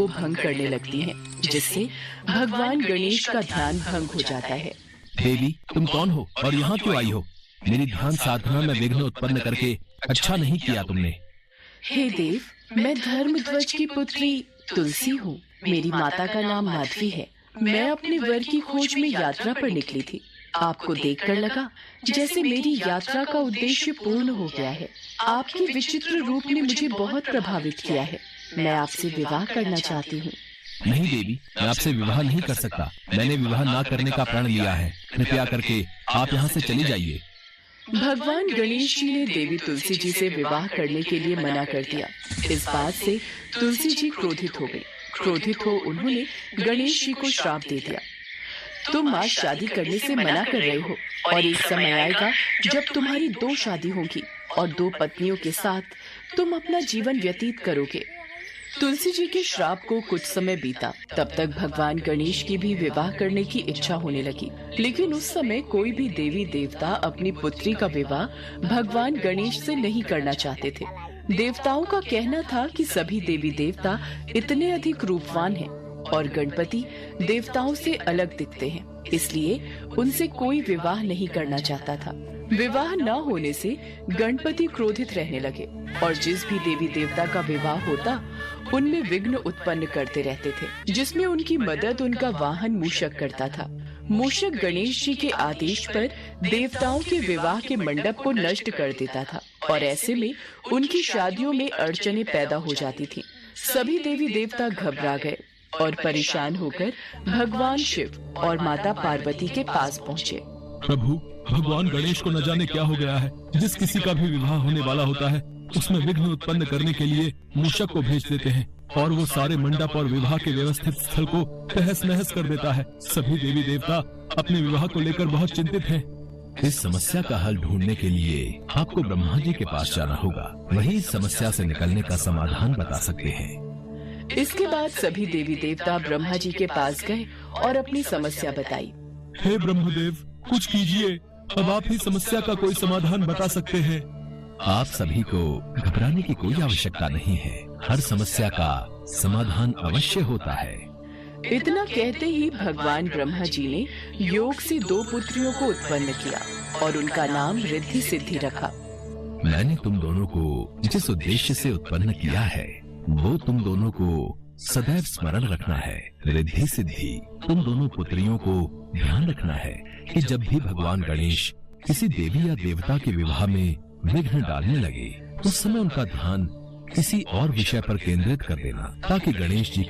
को भंग करने लगती हैं, जिससे भगवान गणेश का ध्यान भंग हो जाता है। देवी, तुम कौन हो और यहाँ क्यों आई हो? मेरी ध्यान साधना में विघ्न उत्पन्न करके अच्छा नहीं किया तुमने। हे देव, मैं धर्मध्वज की पुत्री तुलसी हूँ। मेरी माता का नाम माधवी है। मैं अपने वर की खोज में यात्रा पर निकली थी। आपको देखकर लगा जैसे मेरी यात्रा का उद्देश्य पूर्ण हो गया है। आपके विचित्र रूप ने मुझे बहुत प्रभावित किया है। मैं आपसे विवाह करना चाहती हूँ। नहीं देवी, मैं आपसे विवाह नहीं कर सकता। मैंने विवाह ना करने का प्रण लिया है। कृपया करके आप यहाँ से चली जाइए। भगवान गणेश जी ने देवी तुलसी जी से विवाह करने के लिए मना कर दिया। इस बात से तुलसी जी क्रोधित हो गई। क्रोधित हो उन्होंने गणेश जी को श्राप दे दिया। तुम आज शादी करने से मना कर रहे हो और एक समय आएगा जब तुम्हारी 2 शादी होगी और 2 पत्नियों के साथ तुम अपना जीवन व्यतीत करोगे। तुलसी जी के श्राप को कुछ समय बीता। तब तक भगवान गणेश की भी विवाह करने की इच्छा होने लगी, लेकिन उस समय कोई भी देवी देवता अपनी पुत्री का विवाह भगवान गणेश से नहीं करना चाहते थे। देवताओं का कहना था कि सभी देवी देवता इतने अधिक रूपवान हैं और गणपति देवताओं से अलग दिखते हैं, इसलिए उनसे कोई विवाह नहीं करना चाहता था। विवाह न होने से गणपति क्रोधित रहने लगे और जिस भी देवी देवता का विवाह होता उनमें विघ्न उत्पन्न करते रहते थे, जिसमें उनकी मदद उनका वाहन मूषक करता था। मूषक गणेश जी के आदेश पर देवताओं के विवाह के मंडप को नष्ट कर देता था और ऐसे में उनकी शादियों में अड़चनें पैदा हो जाती थीं। सभी देवी देवता घबरा गए और परेशान होकर भगवान शिव और माता पार्वती के पास पहुँचे। प्रभु, भगवान गणेश को न जाने क्या हो गया है। जिस किसी का भी विवाह होने वाला होता है उसमें विघ्न उत्पन्न करने के लिए मूषक को भेज देते हैं और वो सारे मंडप और विवाह के व्यवस्थित स्थल को तहस नहस कर देता है। सभी देवी देवता अपने विवाह को लेकर बहुत चिंतित हैं। इस समस्या का हल ढूंढने के लिए आपको ब्रह्मा जी के पास जाना होगा। वही इस समस्या से निकलने का समाधान बता सकते हैं। इसके बाद सभी देवी देवता ब्रह्मा जी के पास गए और अपनी समस्या बताई। हे ब्रह्मदेव, कुछ कीजिए। अब आप ही समस्या का कोई समाधान बता सकते हैं। आप सभी को घबराने की कोई आवश्यकता नहीं है। हर समस्या का समाधान अवश्य होता है। इतना कहते ही भगवान ब्रह्मा जी ने योग से 2 पुत्रियों को उत्पन्न किया और उनका नाम रिद्धि सिद्धि रखा। मैंने तुम दोनों को जिस उद्देश्य से उत्पन्न किया है वो तुम दोनों को सदैव स्मरण रखना है। रिद्धि सिद्धि, तुम दोनों पुत्रियों को ध्यान रखना है कि जब भी भगवान गणेश किसी देवी या देवता के विवाह में विघ्न डालने लगे उस समय उनका ध्यान किसी और विषय पर केंद्रित कर देना, ताकि गणेश जी